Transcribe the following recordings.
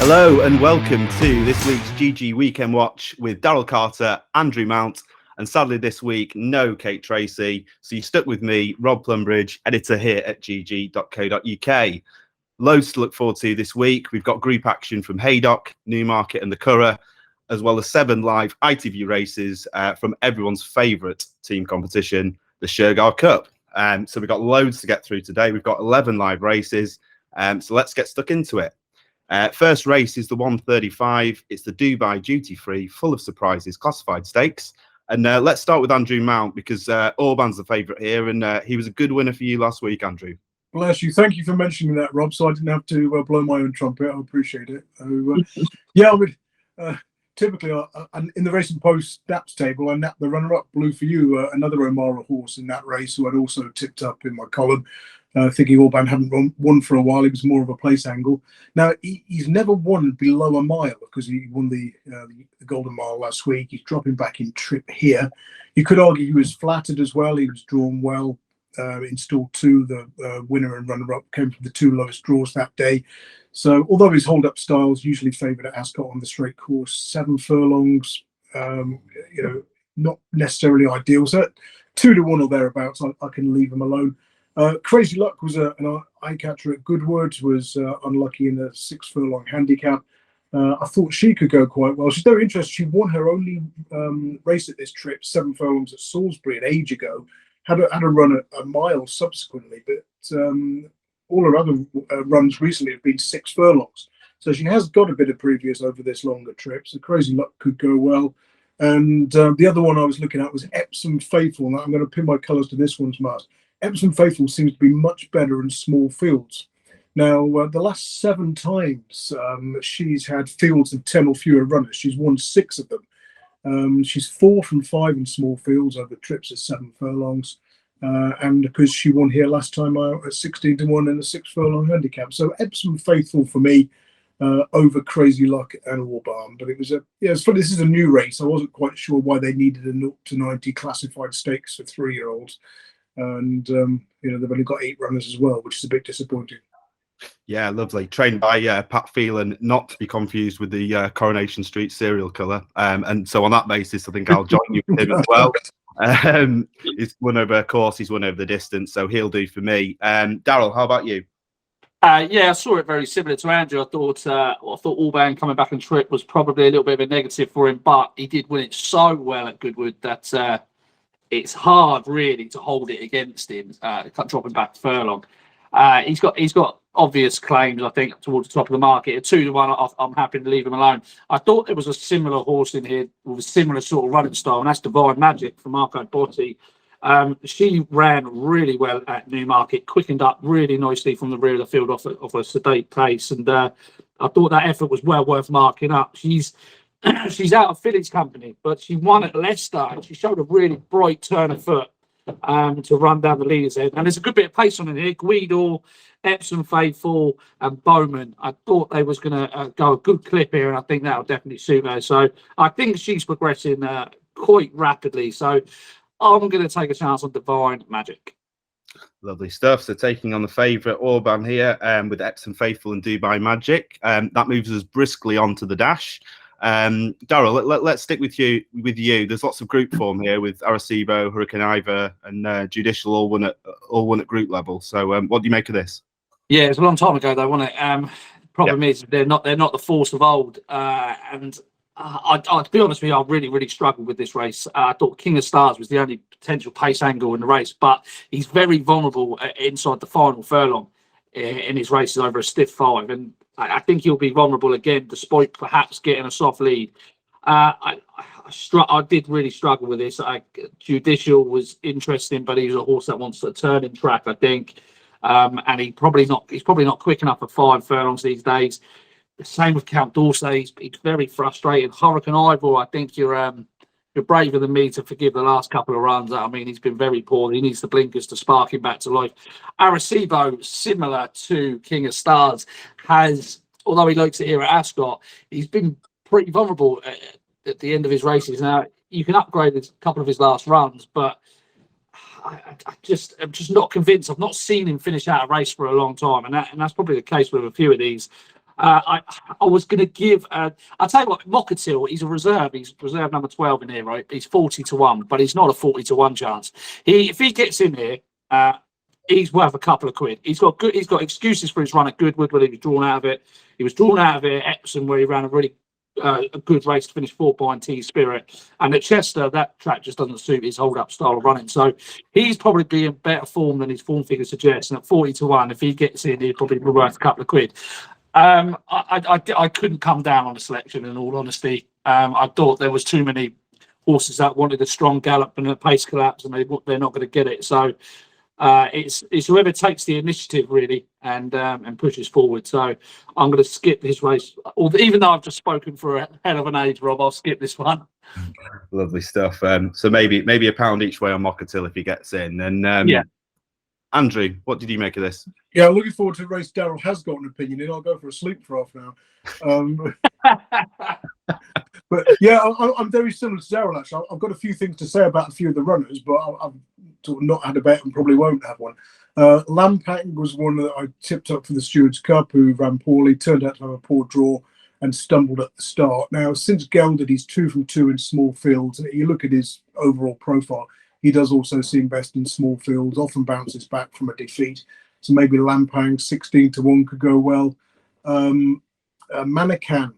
Hello and welcome to this week's GG Weekend Watch with Daryl Carter, Andrew Mount, and sadly this week, no Kate Tracey. So you stuck with me, Rob Plumbridge, editor here at GG.CO.UK. Loads to look forward to this week. We've got group action from Haydock, Newmarket and the Curragh, as well as 7 live ITV races from everyone's favourite team competition, the Shergar Cup. So we've got loads to get through today. We've got 11 live races, so let's get stuck into it. First race is the 135. It's the Dubai duty-free, full of surprises, classified stakes. And let's start with Andrew Mount because Orban's the favourite here, and he was a good winner for you last week, Andrew. Bless you. Thank you for mentioning that, Rob, so I didn't have to blow my own trumpet. I appreciate it. Yeah, I mean, typically in the Racing Post naps table, I napped the runner-up, Blue for You, another O'Mara horse in that race who I'd also tipped up in my column. Thinking Orban hadn't won for a while. He was more of a place angle. Now, he's never won below a mile because he won the Golden Mile last week. He's dropping back in trip here. You could argue he was flattered as well. He was drawn well in stall 2. The winner and runner-up came from the 2 lowest draws that day. So, although his hold-up style's usually favoured at Ascot on the straight course, 7 furlongs, not necessarily ideal. So, 2 to 1 or thereabouts, I can leave him alone. Crazy Luck was an eye catcher at Goodwood, was unlucky in a 6 furlong handicap. I thought she could go quite well. She's very interesting. She won her only race at this trip, 7 furlongs at Salisbury an age ago. Had a run at a mile subsequently, but all her other runs recently have been 6 furlongs. So she has got a bit of previous over this longer trip. So Crazy Luck could go well. And the other one I was looking at was Epsom Faithful. Now I'm going to pin my colours to this one's mast. Epsom Faithful seems to be much better in small fields. Now, the last 7 times she's had fields of 10 or fewer runners. She's won 6 of them. She's 4 from 5 in small fields over trips of 7 furlongs. And because she won here last time out at 16 to 1 in a 6 furlong handicap. So Epsom Faithful for me over Crazy Luck and Orban. But it was it's funny. This is a new race. I wasn't quite sure why they needed a 0 to 90 classified stakes for 3-year-olds. And they've only got 8 runners as well, which is a bit disappointing. Yeah, lovely. Trained by Pat Phelan, not to be confused with the Coronation Street serial killer. And so on that basis, I think I'll join you with him as well. He's won over a course, he's won over the distance, so he'll do for me. Daryl, how about you? Yeah, I saw it very similar to Andrew. I thought Orban coming back on trip was probably a little bit of a negative for him, but he did win it so well at Goodwood that it's hard really to hold it against him, dropping back furlong. He's got obvious claims, I think, towards the top of the market. At 2 to 1, I'm happy to leave him alone. I thought there was a similar horse in here with a similar sort of running style, and that's Divine Magic from Marco Botti. She ran really well at Newmarket, quickened up really nicely from the rear of the field off a sedate pace, and I thought that effort was well worth marking up. She's out of Phillies company, but she won at Leicester and she showed a really bright turn of foot to run down the leaders' head. And there's a good bit of pace on in here. Guido, Epsom Faithful and Bowman. I thought they was going to go a good clip here, and I think that'll definitely suit her. So I think she's progressing quite rapidly. So I'm going to take a chance on Divine Magic. Lovely stuff. So taking on the favourite Orban here with Epsom Faithful and Dubai Magic. That moves us briskly onto the dash. Daryl, let's stick with you. There's lots of group form here with Arecibo, Hurricane Ivor, and Judicial all won at group level. So, what do you make of this? Yeah, it was a long time ago though, wasn't it? Problem is they're not the force of old, and to be honest with you, I really struggled with this race. I thought King of Stars was the only potential pace angle in the race, but he's very vulnerable inside the final furlong in his races over a stiff 5, and I think he'll be vulnerable again, despite perhaps getting a soft lead. I did really struggle with this. Judicial was interesting, but he's a horse that wants a turning track, I think, and he's probably not quick enough for 5 furlongs these days. The same with Count D'Orsay. He's very frustrated. Hurricane Ivor, I think you're braver than me to forgive the last couple of runs. I mean, he's been very poor. He needs the blinkers to spark him back to life. Arecibo, similar to King of Stars, although he likes it here at Ascot, he's been pretty vulnerable at the end of his races. Now, you can upgrade a couple of his last runs, but I'm just not convinced. I've not seen him finish out a race for a long time, and that's probably the case with a few of these. I was going to give. I'll tell you what, Mockatil, he's a reserve. He's reserve number 12 in here, right? He's 40-1, but he's not a 40-1 chance. If he gets in here, he's worth a couple of quid. He's got excuses for his run at Goodwood when he was drawn out of it. He was drawn out of it at Epsom where he ran a really a good race to finish 4 by T Spirit, and at Chester that track just doesn't suit his hold-up style of running. So he's probably be in better form than his form figure suggests. And at 40-1, if he gets in, he'd probably be worth a couple of quid. I couldn't come down on the selection, in all honesty. I thought there was too many horses that wanted a strong gallop and a pace collapse, and they're not going to get it. So it's whoever takes the initiative really and pushes forward. So I'm going to skip this race, even though I've just spoken for a hell of an age, Rob. I'll skip this one. Lovely stuff. So maybe £1 each way on Mockatil if he gets in. And yeah. Andrew, what did you make of this? Yeah, looking forward to a race Daryl has got an opinion in. I'll go for a sleep for half an hour. But yeah, I'm very similar to Daryl, actually. I've got a few things to say about a few of the runners, but I've sort of not had a bet and probably won't have one. Lampang was one that I tipped up for the Stewards Cup, who ran poorly, turned out to have a poor draw and stumbled at the start. Now, since gelded, he's 2 from 2 in small fields. You look at his overall profile, he does also seem best in small fields, often bounces back from a defeat. So maybe Lampang, 16-1 could go well. McCann.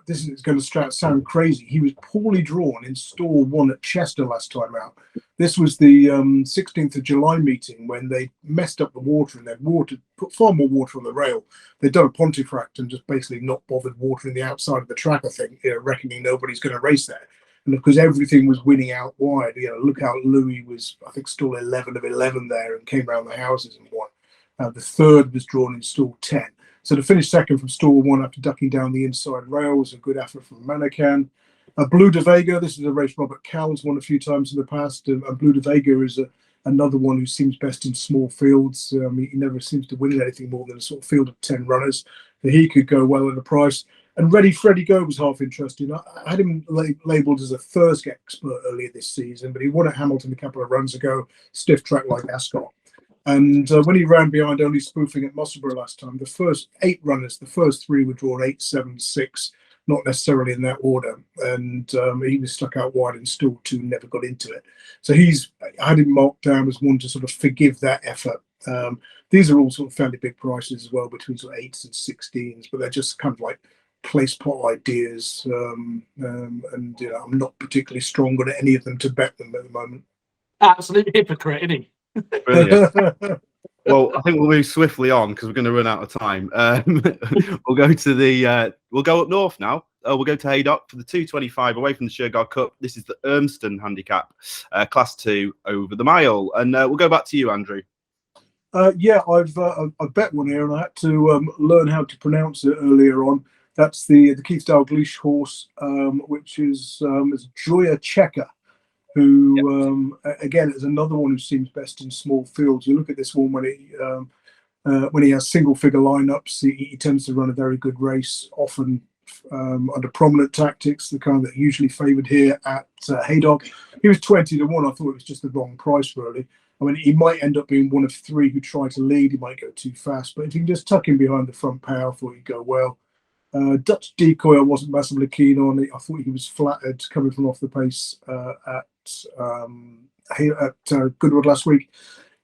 This is going to sound crazy. He was poorly drawn in stall 1 at Chester last time out. This was the 16th of July meeting when they messed up the water and they'd put far more water on the rail. They'd done a Pontefract and just basically not bothered watering the outside of the track, I think, reckoning nobody's going to race there. And because everything was winning out wide, look out, Louis was, I think, stall 11 of 11 there and came around the houses and won. The third was drawn in stall 10. So to finish second from stall 1 after ducking down the inside rail was a good effort from Mannequin. Blue de Vega, this is a race Robert Cowles won a few times in the past. Blue de Vega is another one who seems best in small fields. He never seems to win anything more than a sort of field of 10 runners. So he could go well at a price. And Ready Freddy Go was half interesting. I had him labelled as a Thirsk expert earlier this season, but he won at Hamilton a couple of runs ago, stiff track like Ascot. And when he ran behind only spoofing at Musselburgh last time, the first 8 runners, the first 3 were drawn 8, 7, 6, not necessarily in that order. And he was stuck out wide in stall 2, never got into it. So I had him marked down as one to sort of forgive that effort. These are all sort of fairly big prices as well, between sort of 8s and 16s, but they're just kind of like place pot ideas. And I'm not particularly strong on any of them to bet them at the moment. Absolute hypocrite, isn't he? Brilliant. Well, I think we'll move swiftly on because we're going to run out of time. We'll go up north now. We'll go to Haydock for the 225 away from the Shergar Cup. This is the Urnston handicap, class 2 over the mile. And we'll go back to you, Andrew. Yeah, I've bet one here, and I had to learn how to pronounce it earlier on. That's the Keith Dalglish horse, which is Joya Checker, who again is another one who seems best in small fields. You look at this one when he has single figure lineups, he tends to run a very good race, often under prominent tactics, the kind that usually favoured here at Haydock. He was 20-1. I thought it was just the wrong price, really. I mean, he might end up being one of 3 who try to lead. He might go too fast, but if you can just tuck him behind the front pair, I thought he'd go well. Dutch Decoy I wasn't massively keen on. I thought he was flattered coming from off the pace at Goodwood last week.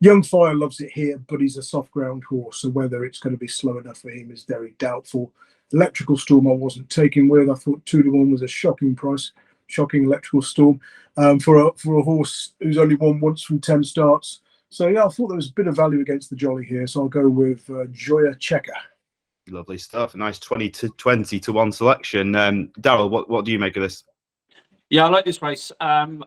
Young Fire loves it here, but he's a soft ground horse, so whether it's going to be slow enough for him is very doubtful. Electrical Storm I wasn't taking with. I thought 2-1 was a shocking price, shocking Electrical Storm for a horse who's only won once from 10 starts. So yeah, I thought there was a bit of value against the Jolly here, so I'll go with Joya Checker. Lovely stuff. A nice 20-1 selection. Daryl, what do you make of this? Yeah, I like this race. I've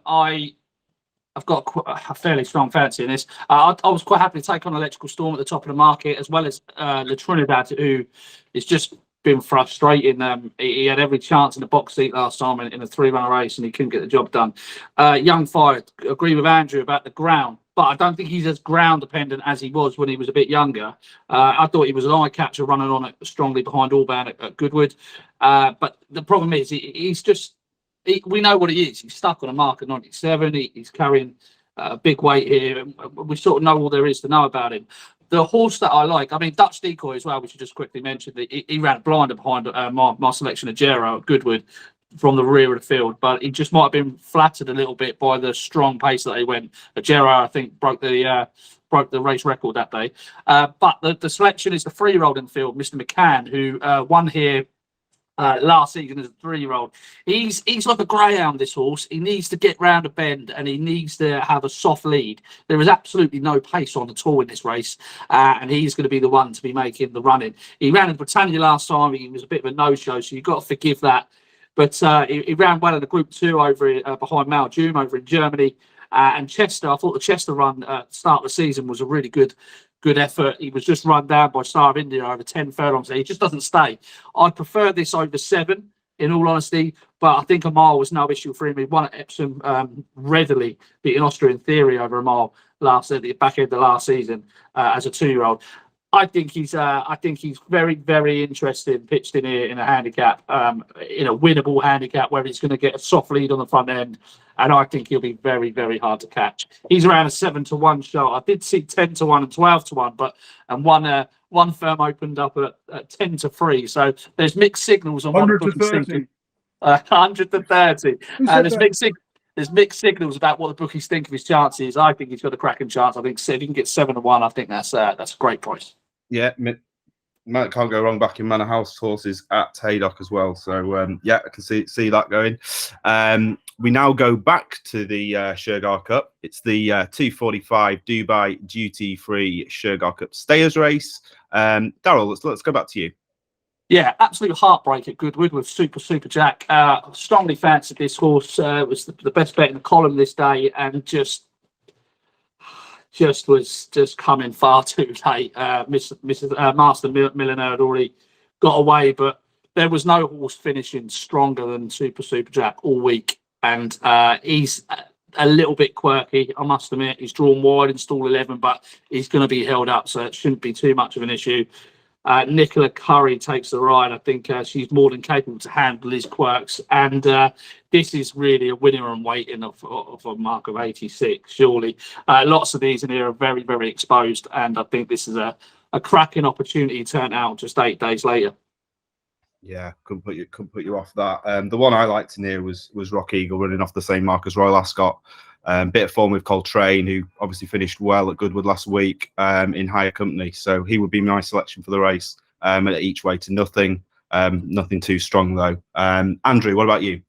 got a fairly strong fancy in this. I was quite happy to take on Electrical Storm at the top of the market, as well as Le Trinidad, who is just been frustrating. He had every chance in the box seat last time in a 3-runner race, and he couldn't get the job done. Young Fire, agree with Andrew about the ground, but I don't think he's as ground dependent as he was when he was a bit younger. I thought he was an eye catcher running on it strongly behind Allbound at Goodwood. But the problem is he's just, we know what he is. He's stuck on a mark at 97. He's carrying a big weight here. We sort of know all there is to know about him. the horse that I like, I mean, Dutch Decoy as well, which you just quickly mentioned, he ran blinder behind my selection of Gero at Goodwood from the rear of the field, but he just might have been flattered a little bit by the strong pace that they went. Gero, I think, broke the race record that day. But the selection is the 3-year-old in the field, Mr. McCann, who won here last season as a 3-year-old. He's like a greyhound, this horse. He needs to get round a bend and he needs to have a soft lead. There is absolutely no pace on at all in this race, and he's going to be the one to be making the running. He ran in Britannia last time. He was a bit of a no-show, so you've got to forgive that. But he ran well in the Group 2 over behind Maljoum over in Germany. And Chester, I thought the Chester run at the start of the season was a really good effort. He was just run down by Star of India over 10 furlongs. He just doesn't stay. I prefer this over 7, in all honesty, but I think a mile was no issue for him. He won at Epsom readily, beating Austrian Theory over a mile at the back end of last season as a 2-year-old. I think he's very, very interested, pitched in here in a handicap, in a winnable handicap where he's going to get a soft lead on the front end. And I think he'll be very, very hard to catch. He's around a 7-1 shot. I did see 10-1 and 12-1, and one firm opened up at 10-3. So there's mixed signals on what the bookies think. 130. There's mixed signals about what the bookies think of his chances. I think he's got a cracking chance. I think if he can get 7-1, I think that's a great price. Yeah, can't go wrong back in Manor House horses at Haydock as well. So yeah, I can see that going. We now go back to the Shergar Cup. It's the 2:45 Dubai duty-free Shergar Cup Stayers race. Daryl, let's go back to you. Yeah, absolute heartbreak at Goodwood with Superjack. Strongly fancied this horse. Was the best bet in the column this day, and just was coming far too late. Master Millionaire had already got away, but there was no horse finishing stronger than Superjack all week. And he's a little bit quirky, I must admit. He's drawn wide in stall 11, but he's going to be held up, so it shouldn't be too much of an issue. Nicola Curry takes the ride. I think she's more than capable to handle his quirks. And this is really a winner and waiting of a mark of 86, surely. Lots of these in here are very, very exposed. And I think this is a cracking opportunity turned out just 8 days later. Yeah, couldn't put you off that. The one I liked in here was Rock Eagle running off the same mark as Royal Ascot. Bit of form with Coltrane, who obviously finished well at Goodwood last week in higher company. So he would be my selection for the race at each way to nothing. Nothing too strong, though. Andrew, what about you?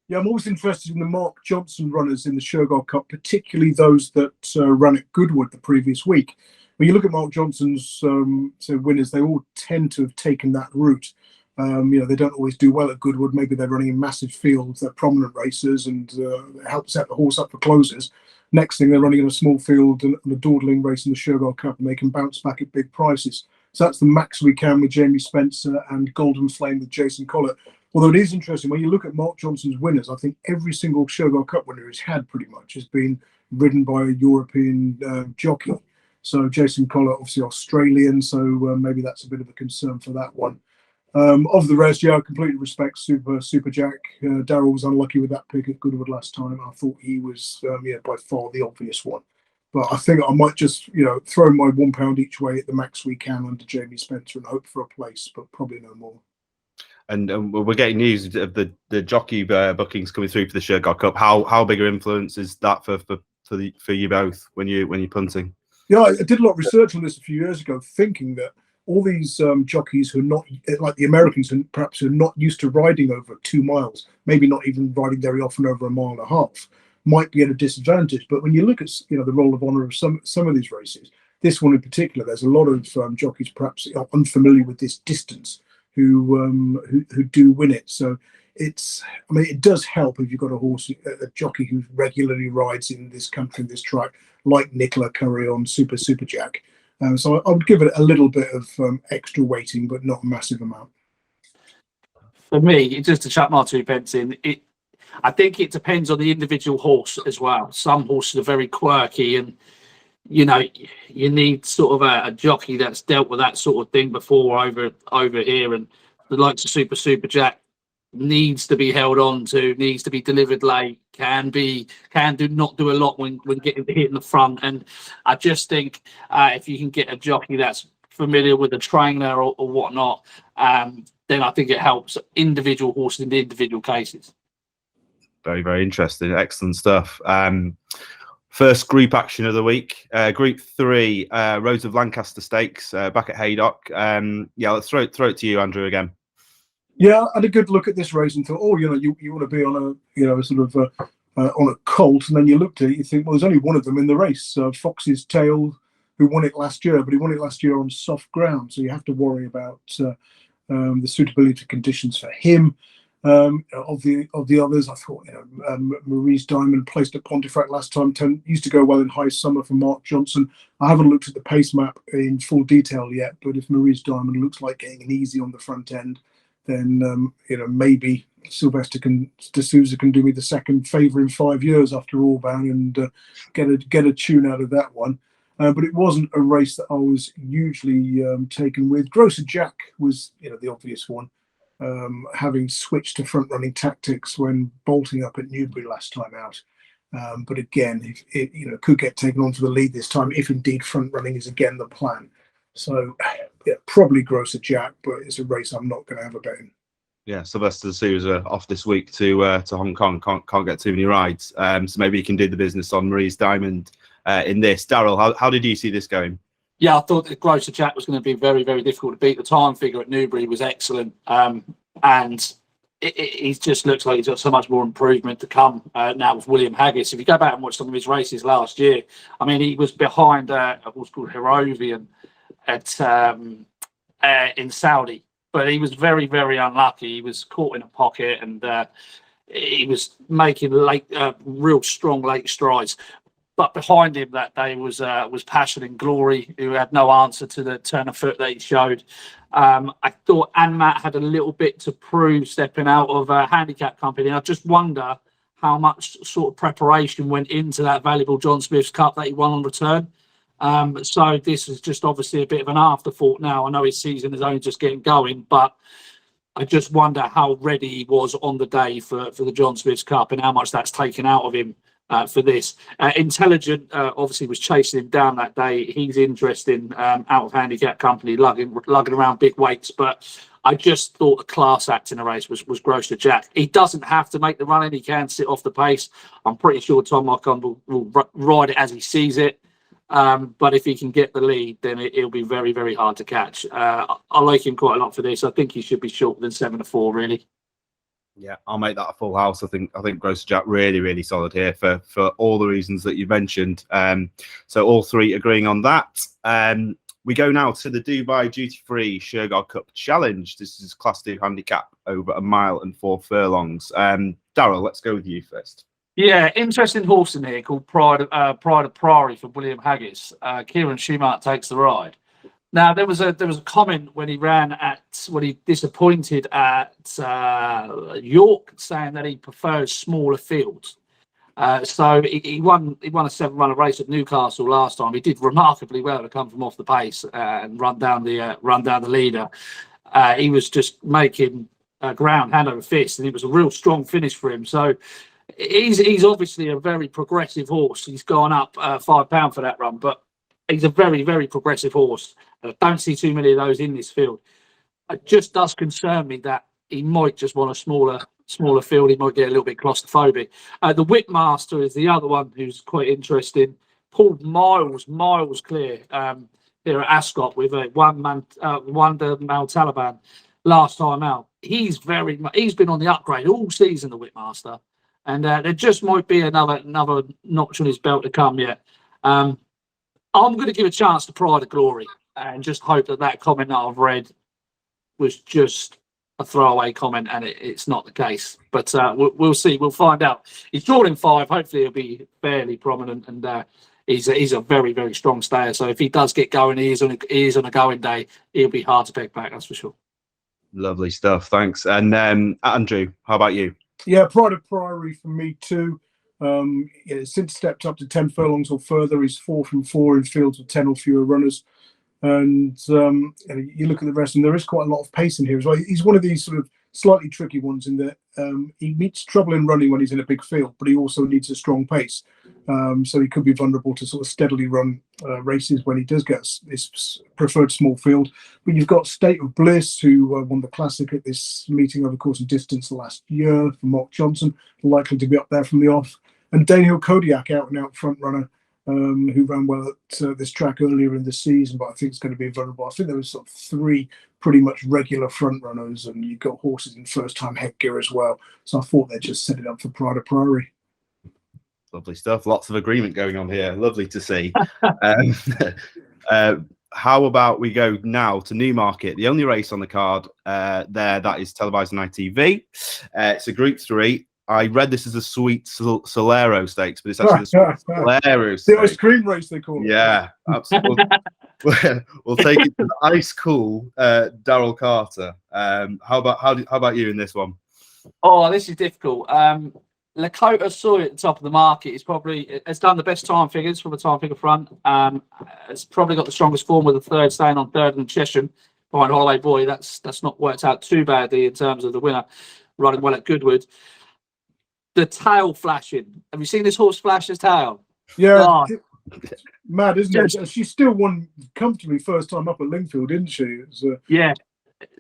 Yeah, I'm always interested in the Mark Johnson runners in the Shergar Cup, particularly those that ran at Goodwood the previous week. When you look at Mark Johnson's winners, they all tend to have taken that route. They don't always do well at Goodwood. Maybe they're running in massive fields, they're prominent racers, and it helps set the horse up for closers. Next thing, they're running in a small field and a dawdling race in the Shergar Cup, and they can bounce back at big prices. So that's the max we can with Jamie Spencer and Golden Flame with Jason Collett. Although it is interesting, when you look at Mark Johnson's winners, I think every single Shergar Cup winner he's had pretty much has been ridden by a European jockey. So Jason Collett, obviously Australian, so maybe that's a bit of a concern for that one. Of the rest, yeah, I completely respect Superjack. Daryl was unlucky with that pick at Goodwood last time. I thought he was, by far the obvious one. But I think I might just, throw my £1 each way at the max we can under Jamie Spencer and hope for a place, but probably no more. And we're getting news of the jockey bookings coming through for the Shergar Cup. How big an influence is that for you both when you're punting? Yeah, I did a lot of research on this a few years ago, thinking that all these jockeys who are not like the Americans and perhaps who are not used to riding over 2 miles, maybe not even riding very often over 1.5 miles, might be at a disadvantage. But when you look at the roll of honour of some of these races, this one in particular, there's a lot of jockeys perhaps unfamiliar with this distance who do win it. So it does help if you've got a jockey who regularly rides in this country, this track, like Nicola Curry on Superjack. So I would give it a little bit of extra weighting, but not a massive amount. For me, just to chuck my 2 pence in, I think it depends on the individual horse as well. Some horses are very quirky, and you need sort of a jockey that's dealt with that sort of thing before over here, and the likes of Superjack needs to be held on to, needs to be delivered late, not do a lot when getting hit in the front. And I just think if you can get a jockey that's familiar with the trainer or whatnot, then I think it helps individual horses in the individual cases. Very, very interesting. Excellent stuff. First group action of the week, Group 3, Roads of Lancaster Stakes, back at Haydock. Let's throw it to you, Andrew, again. Yeah, I had a good look at this race and thought, you want to be on a sort of on a colt, and then you looked at it, you think, well, there's only one of them in the race, Fox's Tail, who won it last year, but he won it last year on soft ground, so you have to worry about the suitability conditions for him. Of the others, I thought Marie's Diamond, placed at Pontefract last time, used to go well in high summer for Mark Johnson. I haven't looked at the pace map in full detail yet, but if Marie's Diamond looks like getting an easy on the front end, then maybe Sylvester D'Souza can do me the second favour in 5 years after Allbound and get a tune out of that one. But it wasn't a race that I was hugely taken with. Grocer Jack was the obvious one, having switched to front running tactics when bolting up at Newbury last time out. But again, it could get taken on for the lead this time if indeed front running is again the plan. So probably Grocer Jack, but it's a race I'm not going to have a bet in. Yeah, Sylvester D'Souza off this week to Hong Kong. Can't get too many rides. So maybe you can do the business on Marie's Diamond in this. Daryl, how did you see this going? Yeah, I thought that Grocer Jack was going to be very, very difficult to beat. The time figure at Newbury was excellent, and he just looks like he's got so much more improvement to come now with William Haggis. If you go back and watch some of his races last year, I mean, he was behind a horse called Herovian in Saudi, but he was very, very unlucky. He was caught in a pocket, and he was making real strong late strides. But behind him that day was Passion and Glory, who had no answer to the turn of foot that he showed. I thought Anmat had a little bit to prove stepping out of a handicap company. I just wonder how much sort of preparation went into that valuable John Smith's Cup that he won on return. So this is just obviously a bit of an afterthought now. I know his season is only just getting going, but I just wonder how ready he was on the day for the John Smith's Cup and how much that's taken out of him for this. Intelligent obviously was chasing him down that day. He's interesting out of handicap company, lugging around big weights, but I just thought the class act in the race was Grocer Jack. He doesn't have to make the run in. He can sit off the pace. I'm pretty sure Tom Marcon will ride it as he sees it. But if he can get the lead, then it'll be very, very hard to catch. I like him quite a lot for this. I think he should be shorter than 7-4, really. Yeah, I'll make that a full house. I think Grocer Jack really, really solid here for all the reasons that you mentioned. So all three agreeing on that. We go now to the Dubai Duty Free Shergar Cup Challenge. This is Class 2 handicap over 1 mile and 4 furlongs. Daryl, let's go with you first. Yeah, interesting horse in here called Pride of Priory for William Haggis. Kieran Schumart takes the ride. Now there was a comment when he disappointed at York, saying that he prefers smaller fields. So he won a 7-runner race at Newcastle last time. He did remarkably well to come from off the pace and run down the leader. He was just making ground hand over fist, and it was a real strong finish for him. So he's obviously a very progressive horse. He's gone up £5 for that run, but he's a very, very progressive horse. I don't see too many of those in this field. It just does concern me that he might just want a smaller field. He might get a little bit claustrophobic. The Whipmaster is the other one who's quite interesting. Pulled miles clear here at Ascot with a Wonder Mal Taliban last time out. He's been on the upgrade all season, the Whipmaster, and there just might be another notch on his belt to come yet. I'm going to give a chance to Pride of Glory and just hope that comment that I've read was just a throwaway comment and it's not the case. But we'll see. We'll find out. He's drawn in 5. Hopefully he'll be fairly prominent, and he's a very, very strong stayer. So if he does get going, he is on a going day, he'll be hard to peg back, that's for sure. Lovely stuff. Thanks. And Andrew, how about you? Yeah, Pride of Priory for me too. Since stepped up to 10 furlongs or further, he's 4 from 4 in fields with 10 or fewer runners. And you look at the rest, and there is quite a lot of pace in here as well. He's one of these sort of slightly tricky ones in that he meets trouble in running when he's in a big field, but he also needs a strong pace. So he could be vulnerable to sort of steadily run races when he does get his preferred small field. But you've got State of Bliss, who won the Classic at this meeting over course and distance last year for Mark Johnson, likely to be up there from the off. And Daryl Carter, out and out front runner, who ran well at this track earlier in the season, but I think it's going to be vulnerable. I think there was sort of 3 pretty much regular front runners, and you've got horses in first-time headgear as well. So I thought they'd just set it up for Pride of Priory. Lovely stuff. Lots of agreement going on here. Lovely to see. How about we go now to Newmarket, the only race on the card there that is televised on ITV. It's a Group 3. I read this as a Sweet Solero Stakes, but it's actually the Sweet Solero Stakes. The ice cream race, they call it. Yeah, absolutely. We'll take it to the ice cool Daryl Carter. How about you in this one? Oh, this is difficult. Lakota Soy at the top of the market has done the best time figures from a time figure front. It's probably got the strongest form with the third staying on third and Chesham behind Holiday Boy. That's not worked out too badly in terms of the winner running well at Goodwood. The tail flashing. Have you seen this horse flash his tail? Yeah. Oh. Mad, isn't it? She still won comfortably first time up at Lingfield, didn't she? Yeah,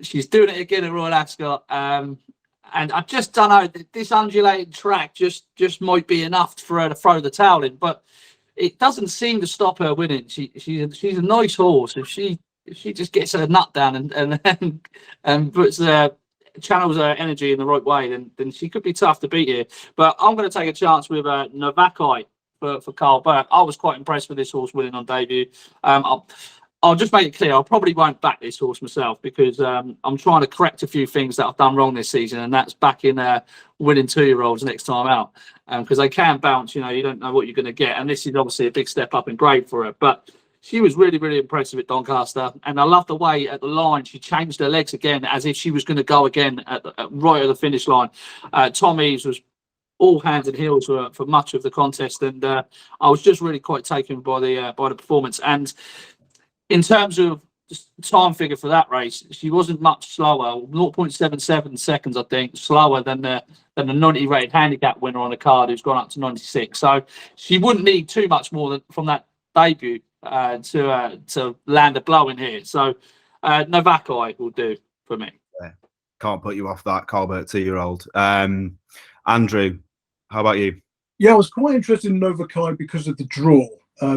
she's doing it again at Royal Ascot. And I just don't know. This undulating track just might be enough for her to throw the towel in, but it doesn't seem to stop her winning. She's a nice horse. If she just gets her nut down and puts channels her energy in the right way, then she could be tough to beat here. But I'm going to take a chance with Navakai for Carl Burke. I was quite impressed with this horse winning on debut. I'll just make it clear, I probably won't back this horse myself because I'm trying to correct a few things that I've done wrong this season, and that's backing winning 2-year-olds next time out because they can bounce. You don't know what you're going to get, and this is obviously a big step up in grade for her. But she was really, really impressive at Doncaster, and I love the way at the line she changed her legs again as if she was going to go again right at the finish line. Tom Eves was all hands and heels for much of the contest, and I was just really quite taken by the performance. And in terms of time figure for that race, she wasn't much slower, 0.77 seconds, I think, slower than the 90 rated handicap winner on the card who's gone up to 96. So she wouldn't need too much more from that debut to land a blow in here. So Navakai will do for me. Yeah. Can't put you off that, Colbert 2-year-old. Andrew, how about you? Yeah, I was quite interested in Navakai because of the draw.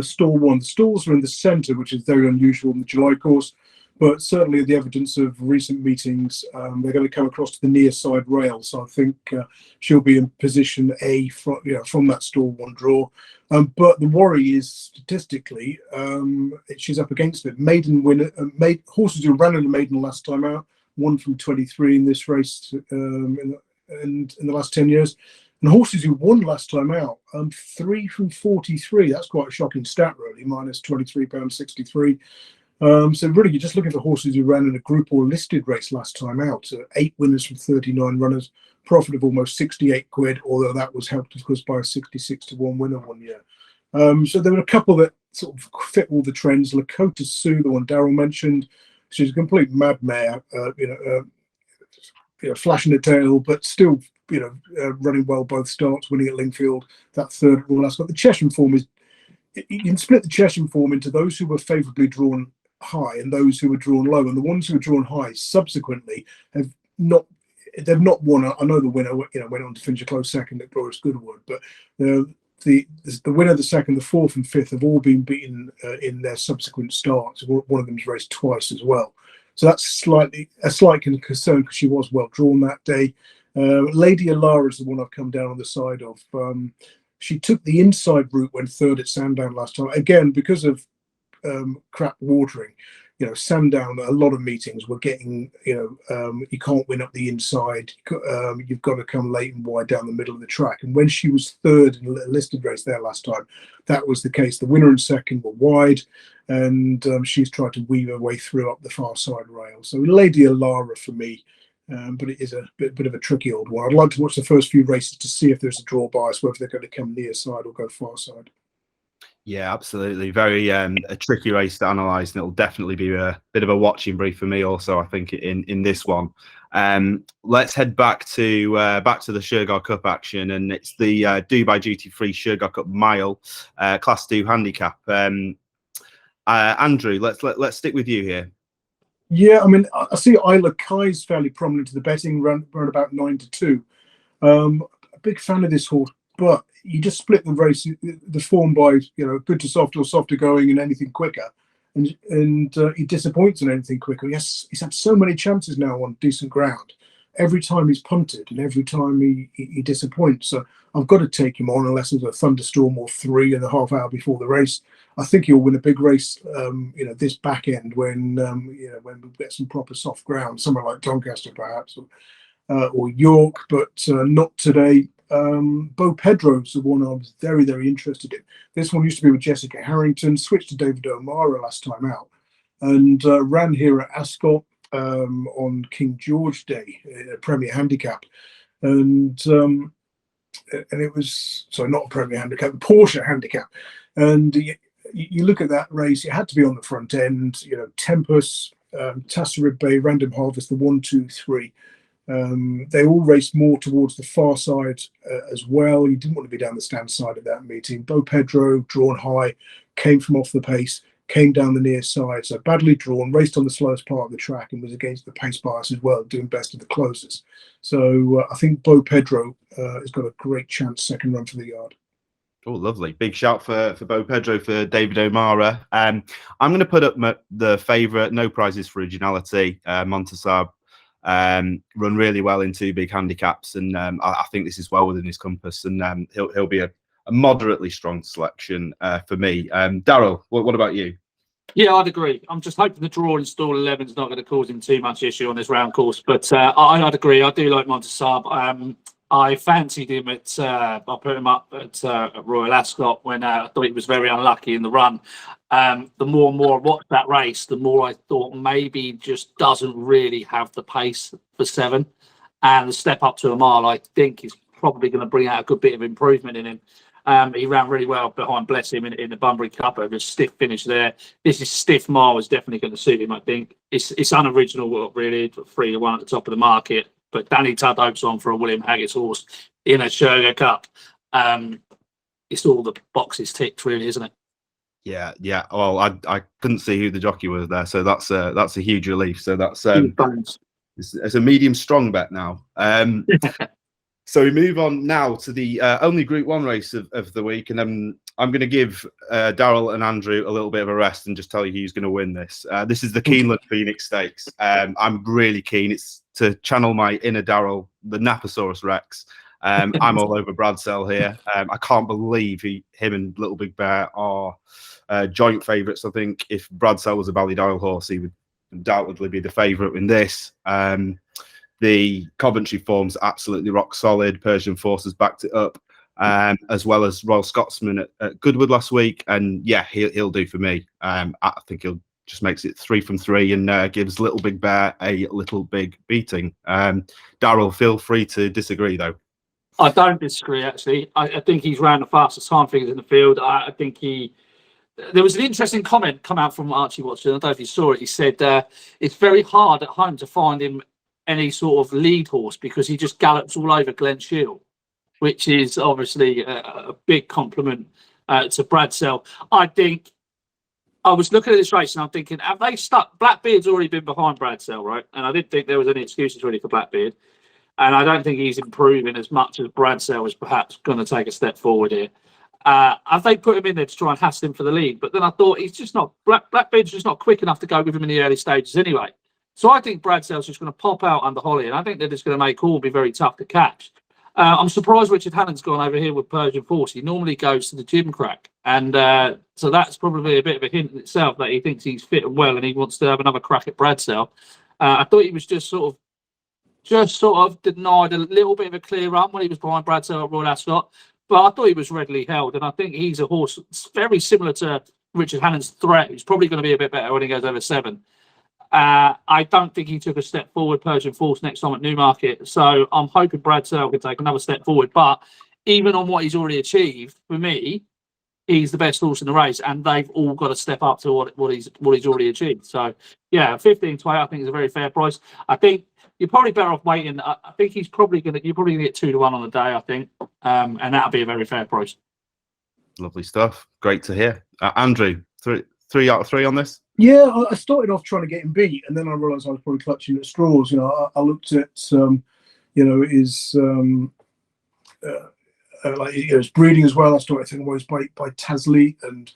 Stall 1. The stalls are in the centre, which is very unusual in the July course, but certainly the evidence of recent meetings, they're going to come across to the near side rail. So I think she'll be in position A from that stall 1 draw. But the worry is statistically, she's up against it. Maiden winner, horses who ran in the maiden last time out, 1 from 23 in this race in the last 10 years. And horses who won last time out, 3 from 43. That's quite a shocking stat, really, minus £23.63. So really, you're just looking for horses who ran in a group or listed race last time out. 8 winners from 39 runners, profit of almost 68 quid, although that was helped, of course, by a 66-1 winner 1 year. So there were a couple that sort of fit all the trends. Lakota Sioux, the one Daryl mentioned, she's a complete mad mare, flashing the tail, but still, running well both starts, winning at Lingfield. That third Royal Ascot. The Chesham form is, you can split the Chesham form into those who were favourably drawn high and those who were drawn low. And the ones who were drawn high subsequently they've not won. I know the winner, went on to finish a close second at Glorious Goodwood, but the winner, the second, the fourth, and fifth have all been beaten in their subsequent starts. One of them's raced twice as well. So that's a slight concern because she was well drawn that day. Lady Alara is the one I've come down on the side of. She took the inside route when third at Sandown last time. Again, because of crap watering, Sandown, a lot of meetings were getting, you can't win up the inside. You've got to come late and wide down the middle of the track. And when she was third in a listed race there last time, that was the case. The winner and second were wide, and she's tried to weave her way through up the far side rail. So Lady Alara for me. But it is a bit of a tricky old one. I'd like to watch the first few races to see if there's a draw bias, whether they're going to come near side or go far side. Yeah, absolutely. Very a tricky race to analyse, and it'll definitely be a bit of a watching brief for me. Also, I think in this one. Let's head back to the Shergar Cup action, and it's the Dubai Duty Free Shergar Cup Mile Class 2 handicap. Andrew, let's stick with you here. Yeah, I mean, I see Isla Kai's fairly prominent to the betting, run about 9-2. A big fan of this horse, but you just split the race, the form by good to soft or softer going and anything quicker, and he disappoints in anything quicker. He's had so many chances now on decent ground. Every time he's punted and every time he disappoints. So I've got to take him on unless there's a thunderstorm or 3.5 hours before the race. I think he'll win a big race, this back end when when we get some proper soft ground, somewhere like Doncaster perhaps, or York, but not today. Bopedro's the one I was very, very interested in. This one used to be with Jessica Harrington, switched to David O'Mara last time out, and ran here at Ascot on King George Day, a Premier Handicap, and it was not a Premier Handicap, a Porsche Handicap, and you look at that race, it had to be on the front end. Tempest, Tasserib Bay, Random Harvest, the 1, 2, 3. They all raced more towards the far side as well. You didn't want to be down the stand side of that meeting. Bopedro, drawn high, came from off the pace, came down the near side. So badly drawn, raced on the slowest part of the track and was against the pace bias as well, doing best of the closest. So I think Bopedro has got a great chance second run for the yard. Oh, lovely. Big shout for Bopedro for David O'Mara. I'm going to put up the favourite, no prizes for originality, Montassib. Run really well in 2 big handicaps, and I think this is well within his compass, and he'll be a moderately strong selection for me. Daryl, what about you? Yeah, I'd agree. I'm just hoping the draw in stall 11 is not going to cause him too much issue on this round course, but I'd agree. I do like Montassib. I fancied him I put him up at Royal Ascot when I thought he was very unlucky in the run. The more and more I watched that race, the more I thought maybe he just doesn't really have the pace for 7. And the step up to a mile, I think, is probably going to bring out a good bit of improvement in him. He ran really well behind Bless Him in the Bunbury Cup. A stiff finish there. This is stiff mile is definitely going to suit him, I think. It's unoriginal, really, 3-1 at the top of the market. But Danny Tudd hopes on for a William Haggett's horse in a Shergar Cup. It's all the boxes ticked, really, isn't it? Yeah. Well, I couldn't see who the jockey was there, so that's a huge relief. So that's it's a medium strong bet now. So we move on now to the only Group 1 race of the week, and then I'm going to give Daryl and Andrew a little bit of a rest and just tell you who's going to win this. This is the Keeneland Phoenix Stakes. I'm really keen. It's to channel my inner Daryl, the Naposaurus Rex. I'm all over Bradsell here. I can't believe him and Little Big Bear are joint favourites. I think if Bradsell was a Ballydoyle horse, he would undoubtedly be the favourite in this. The Coventry form's absolutely rock solid. Persian Forces backed it up, as well as Royal Scotsman at Goodwood last week. And yeah, he'll do for me. I think he'll just makes it 3 from 3 and gives Little Big Bear a little big beating. Daryl, feel free to disagree though. I don't disagree, actually. I think he's ran the fastest time figures in the field. I think there was an interesting comment come out from Archie Watson. I don't know if you saw it. He said it's very hard at home to find him any sort of lead horse because he just gallops all over Glen Shield, which is obviously a big compliment to Bradsell. I think I was looking at this race and I'm thinking, have they stuck? Blackbeard's already been behind Bradsell, right? And I didn't think there was any excuses really for Blackbeard. And I don't think he's improving as much as Bradsell is perhaps going to take a step forward here. Have they put him in there to try and hassle him for the lead? But then I thought he's just not, Blackbeard's just not quick enough to go with him in the early stages anyway. So I think Bradsell's just going to pop out under Holly, and I think they're just going to make Hall be very tough to catch. I'm surprised Richard Hannon's gone over here with Persian Force. He normally goes to the gym crack, and so that's probably a bit of a hint in itself that he thinks he's fit and well, and he wants to have another crack at Bradsell. I thought he was just sort of denied a little bit of a clear run when he was behind Bradsell at Royal Ascot, but I thought he was readily held, and I think he's a horse very similar to Richard Hannon's Threat, who's probably going to be a bit better when he goes over 7. I don't think he took a step forward, Persian Force, next time at Newmarket. So I'm hoping Bradsell can take another step forward. But even on what he's already achieved, for me, he's the best horse in the race, and they've all got to step up to what he's already achieved. So yeah, 15 to 8, I think is a very fair price. I think you're probably better off waiting. I think you're probably gonna get 2 to 1 on the day, I think, and that'll be a very fair price. Lovely stuff. Great to hear. Andrew, three out of 3 on this. Yeah, I started off trying to get him beat, and then I realised I was probably clutching at straws. I looked at his his breeding as well. I started thinking, well, it's by Tasleet, and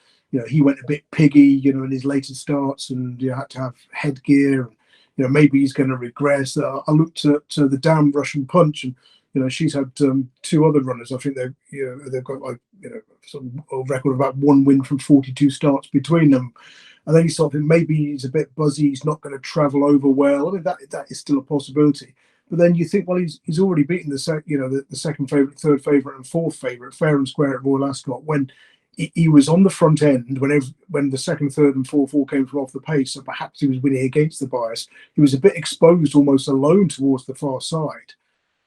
he went a bit piggy, in his later starts, and had to have headgear. And, maybe he's going to regress. I looked at the Damn Russian Punch, and she's had 2 other runners. I think they've got sort of a record of about 1 win from 42 starts between them. And then you sort of think maybe he's a bit buzzy. He's not going to travel over well. I mean, that is still a possibility. But then you think, well, he's already beaten the second favourite, third favourite, and fourth favourite fair and square at Royal Ascot when he was on the front end when the second, third, and fourth all came from off the pace. So perhaps he was winning against the bias. He was a bit exposed, almost alone towards the far side,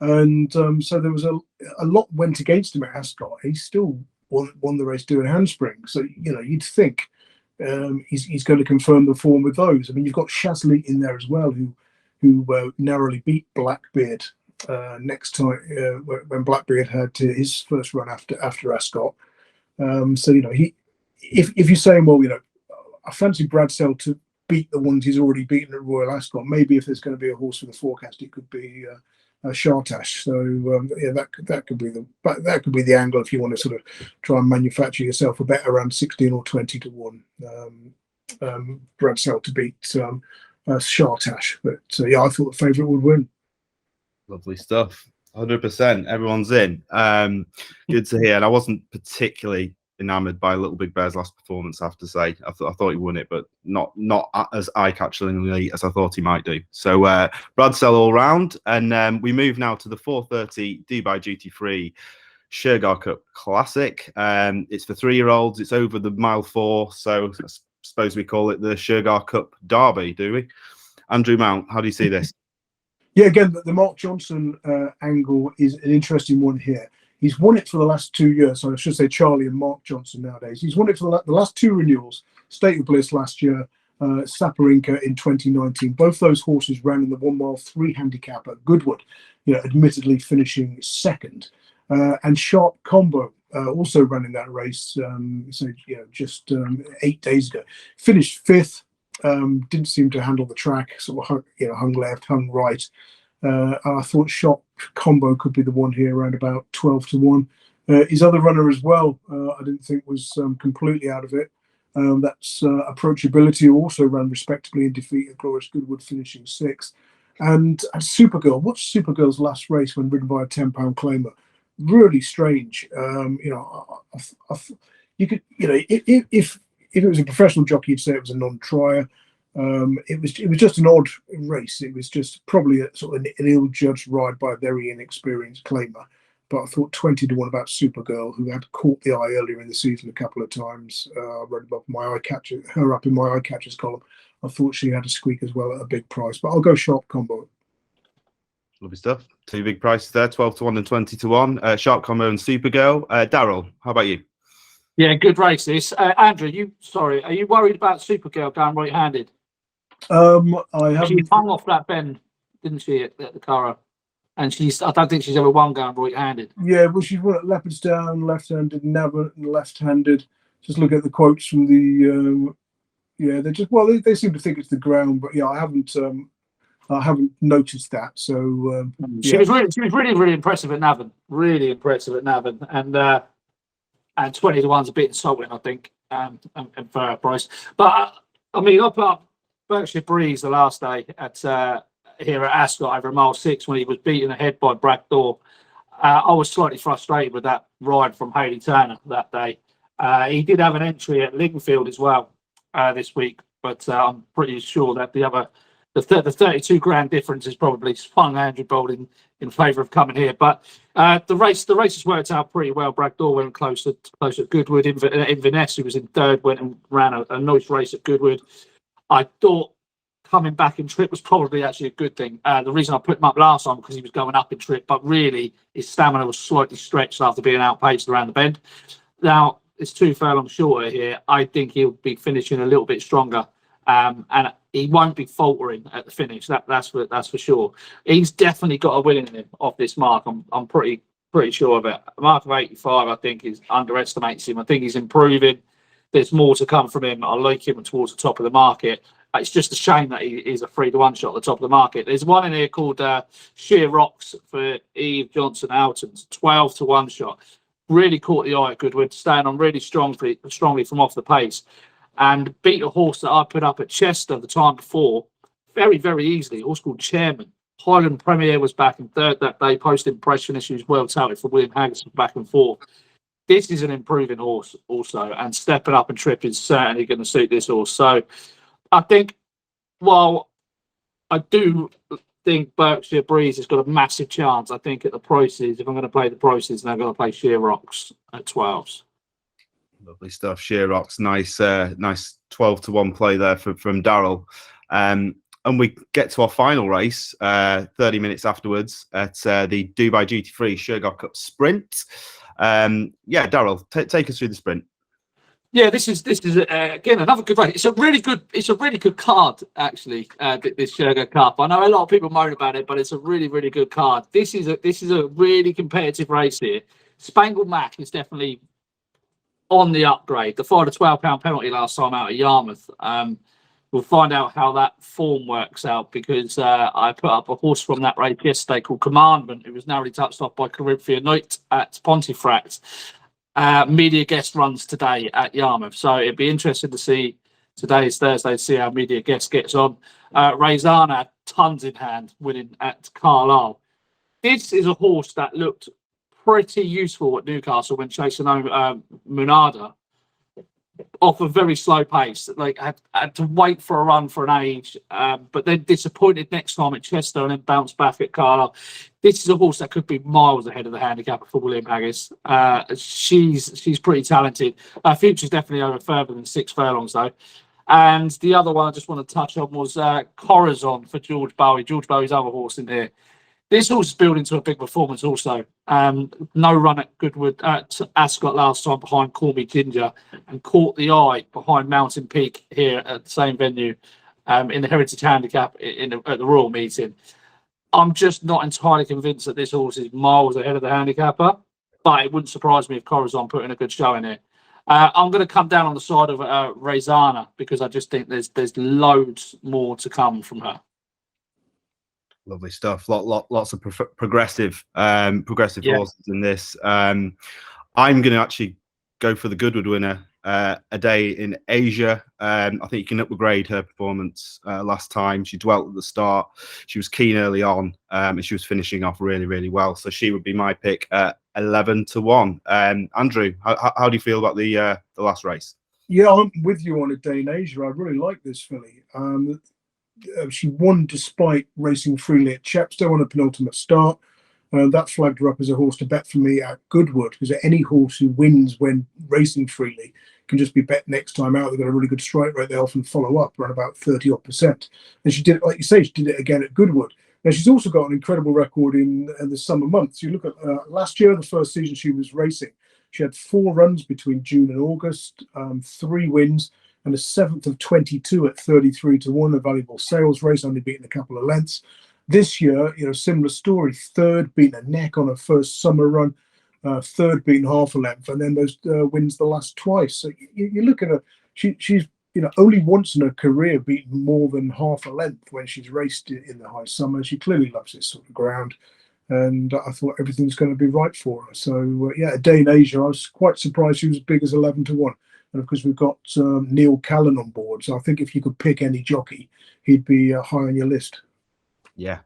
and so there was a lot went against him at Ascot. He still won the race doing handspring. So you'd think he's going to confirm the form with those. I mean, you've got Shazli in there as well, who narrowly beat Blackbeard next time when Blackbeard had his first run after Ascot. So if you're saying, well, I fancy Bradsell to beat the ones he's already beaten at Royal Ascot. Maybe if there's going to be a horse for the forecast, it could be Shartash. So that could be the angle if you want to sort of try and manufacture yourself a bet around 16 or 20 to 1. Bradsell to beat Shartash, but I thought the favourite would win. Lovely stuff. 100%. Everyone's in. Good to hear. And I wasn't particularly enamoured by Little Big Bear's last performance, I have to say. I thought he won it, but not as eye-catchingly as I thought he might do. So Bradsell all round, and we move now to the 4:30 Dubai Duty Free Shergar Cup Classic. It's for 3-year-olds. It's over the mile 4, so I suppose we call it the Shergar Cup Derby, do we? Andrew Mount, how do you see this? Yeah, again, the Mark Johnson angle is an interesting one here. He's won it for the last 2 years. So I should say Charlie and Mark Johnson nowadays. He's won it for the last 2 renewals. State of Bliss last year, Saparinka in 2019. Both those horses ran in the 1 mile 3 handicap at Goodwood, admittedly finishing second. And Sharp Combo also ran in that race, just 8 days ago. Finished 5th. Didn't seem to handle the track, sort of hung left, hung right. I thought Shop Combo could be the one here around about 12 to 1. His other runner as well, I didn't think was completely out of it. That's Approachability, who also ran respectably in defeat at Glorious Goodwood, finishing 6th. And Supergirl, watch Supergirl's last race when ridden by a £10 claimer. Really strange. You could, if it was a professional jockey, you'd say it was a non-trier. It was just an odd race. It was just probably a sort of an ill-judged ride by a very inexperienced claimer. But I thought 20 to 1 about Supergirl, who had caught the eye earlier in the season a couple of times. I read about her up in my eye catchers column. I thought she had a squeak as well at a big price. But I'll go Sharp Combo. Lovely stuff. 2 big prices there, 12 to 1 and 20 to 1. Sharp Combo and Supergirl. Daryl, how about you? Yeah, good race this. Andrew, are you worried about Supergirl going right-handed? I haven't. She hung off that bend, didn't she, at the Curragh? And I don't think she's ever won going right-handed. Yeah, well, she's won at Leopardstown, left-handed, Navan, left-handed. Just look at the quotes from the. They seem to think it's the ground, but yeah, I haven't noticed that. So she was really impressive at Navan. Really impressive at Navan, and 20 to 1's a bit insulting, I think, and for her price. But I mean, I put up Berkshire Breeze the last day at here at Ascot over mile 6 when he was beaten ahead by Bradsell. I was slightly frustrated with that ride from Hayley Turner that day. He did have an entry at Lingfield as well this week, but I'm pretty sure that the 32 grand difference is probably swung Andrew Bold in favour of coming here. But the race has worked out pretty well. Bradsell went close at Goodwood. Inverness, who was in 3rd, went and ran a nice race at Goodwood. I thought coming back in trip was probably actually a good thing. The reason I put him up last time because he was going up in trip, but really his stamina was slightly stretched after being outpaced around the bend. Now, it's 2 furlongs shorter here, I think he'll be finishing a little bit stronger, and he won't be faltering at the finish. That's for sure. He's definitely got a win in him off this mark. I'm pretty sure of it. A mark of 85, I think, underestimates him. I think he's improving. There's more to come from him. I like him towards the top of the market. It's just a shame that he is a 3-1 shot at the top of the market. There's one in here called Sheer Rocks for Eve Johnson Alton's 12-1 shot. Really caught the eye at Goodwood, staying on really strongly from off the pace, and beat a horse that I put up at Chester the time before very, very easily. A horse called Chairman. Highland Premier was back in third that day, post impression issues, well touted for William Haggis back and forth. This is an improving horse also, and stepping up and trip is certainly going to suit this horse. So I think, while I do think Berkshire Breeze has got a massive chance, I think at the prices, if I'm going to play the prices, then I'm going to play Sheer Rocks at 12s. Lovely stuff. Sheer Rocks, nice 12-1 play there from Daryl. And we get to our final race 30 minutes afterwards at the Dubai GT3 Shergar Cup Sprint. Daryl, take us through the sprint. Yeah, this is again another good race. It's a really good card, actually. This Shergar Cup. I know a lot of people moan about it, but it's a really good card. This is a really competitive race here. Spangled Mac is definitely on the upgrade. The fired a £12 penalty last time out at Yarmouth. We'll find out how that form works out, because I put up a horse from that race yesterday called Commandment, who was narrowly touched off by Corinthian Knight at Pontefract. Media Guest runs today at Yarmouth, so it'd be interesting to see. Today is Thursday, to see how Media Guest gets on. Raizana had tons in hand, winning at Carlisle. This is a horse that looked pretty useful at Newcastle when chasing Munada off a very slow pace. Like, had to wait for a run for an age, but then disappointed next time at Chester and then bounced back at Carlisle. This is a horse that could be miles ahead of the handicap for William Haggis. She's pretty talented. Her future's definitely over further than 6 furlongs though. And the other one I just want to touch on was Corazon for George Bowie. George Bowie's other horse in here. This horse is building to a big performance also. No run at Goodwood at Ascot last time behind Call Me Ginger, and caught the eye behind Mountain Peak here at the same venue in the Heritage Handicap at the Royal Meeting. I'm just not entirely convinced that this horse is miles ahead of the handicapper, but it wouldn't surprise me if Corazon put in a good show in here. I'm going to come down on the side of Raizana, because I just think there's loads more to come from her. Lovely stuff. Lots of progressive horses in this. I'm going to actually go for the Goodwood winner, Adaay in Asia. I think you can upgrade her performance last time. She dwelt at the start. She was keen early on, and she was finishing off really well. So she would be my pick at 11-1. Andrew, how do you feel about the last race? Yeah, I'm with you on Adaay in Asia. I really like this filly. She won despite racing freely at Chepstow on a penultimate start. That flagged her up as a horse to bet for me at Goodwood, because any horse who wins when racing freely can just be bet next time out. They've got a really good strike rate. They often follow up around about 30-odd%. And she did, like you say, she did it again at Goodwood. Now, she's also got an incredible record in the summer months. You look at last year, the first season she was racing, she had 4 runs between June and August, 3 wins, and a 7th of 22 at 33-1, a valuable sales race, only beaten a couple of lengths. This year, similar story. 3rd, beaten a neck on her first summer run, 3rd, beaten half a length, and then those wins the last twice. So you look at her, she's only once in her career beaten more than half a length when she's raced in the high summer. She clearly loves this sort of ground, and I thought everything's going to be right for her. So Adaay in Asia, I was quite surprised she was as big as 11-1. And of course, we've got Neil Callan on board. So I think if you could pick any jockey, he'd be high on your list. Yeah,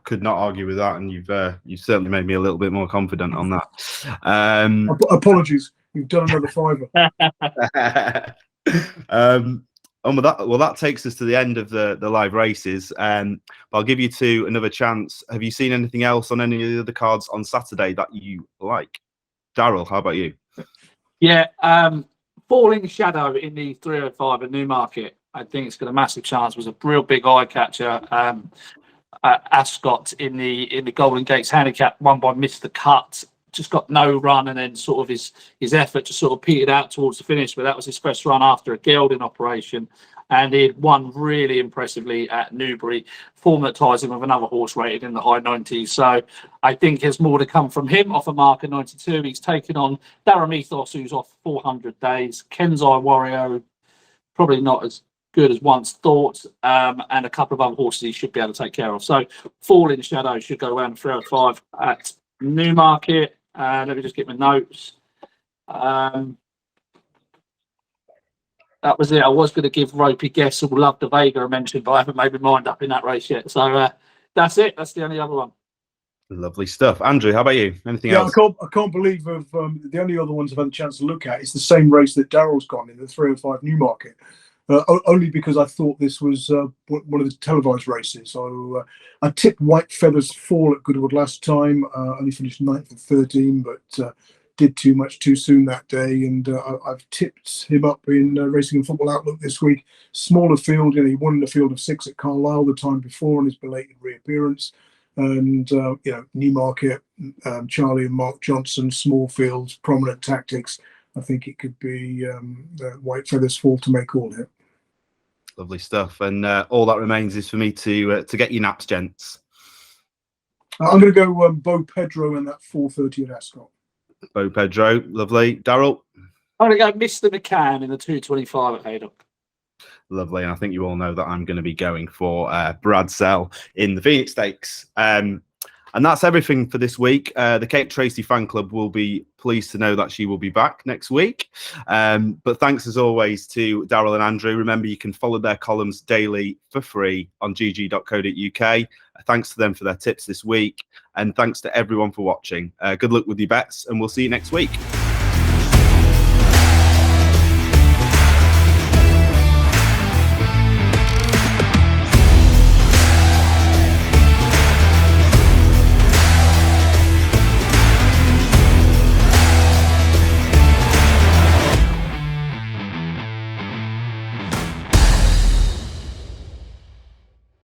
could not argue with that. And you've certainly made me a little bit more confident on that. Apologies, you've done another fiver. That takes us to the end of the live races. I'll give you two another chance. Have you seen anything else on any of the other cards on Saturday that you like? Daryl, how about you? Yeah, Falling Shadow in the 305 at Newmarket. I think it's got a massive chance. Was a real big eye catcher. Ascot in the Golden Gates handicap, won by Mr. Cut. just got no run, and then sort of his effort just sort of petered out towards the finish. But that was his first run after a gelding operation, and he had won really impressively at Newbury, formatising with another horse rated in the high 90s. So I think there's more to come from him off a marker 92. He's taken on Daramethos, who's off 400 days, Kenzai Warrior, probably not as good as once thought, and a couple of other horses he should be able to take care of. So Fall in Shadow should go around 305 at Newmarket. Let me just get my notes. That was it. I was going to give Ropey Guess or Love the Vega a mention, but I haven't made my mind up in that race yet. So that's it. That's the only other one. Lovely stuff. Andrew, how about you? Anything else? I can't believe of the only other ones I've had a chance to look at. It's the same race that Daryl's gone in, the 305 Newmarket. Only because I thought this was one of the televised races. So I tipped White Feathers Fall at Goodwood last time. Only finished 9th and 13, but did too much too soon that day. And I've tipped him up in Racing and Football Outlook this week. Smaller field, he won in the field of 6 at Carlisle the time before on his belated reappearance. And Newmarket, Charlie and Mark Johnson, small fields, prominent tactics. I think it could be White Feathers Fall to make all here. Lovely stuff. And all that remains is for me to get your naps, gents. I'm going to go Bopedro and that 4:30 at Ascot. Bopedro, lovely. Daryl? I'm going to go Mr. McCann in the 225 at Haydock. Lovely. And I think you all know that I'm going to be going for Bradsell in the Phoenix Stakes. And that's everything for this week. The Kate Tracey fan club will be pleased to know that she will be back next week. But thanks as always to Daryl and Andrew. Remember, you can follow their columns daily for free on GG.CO.UK. Thanks to them for their tips this week. And thanks to everyone for watching. Good luck with your bets, and we'll see you next week.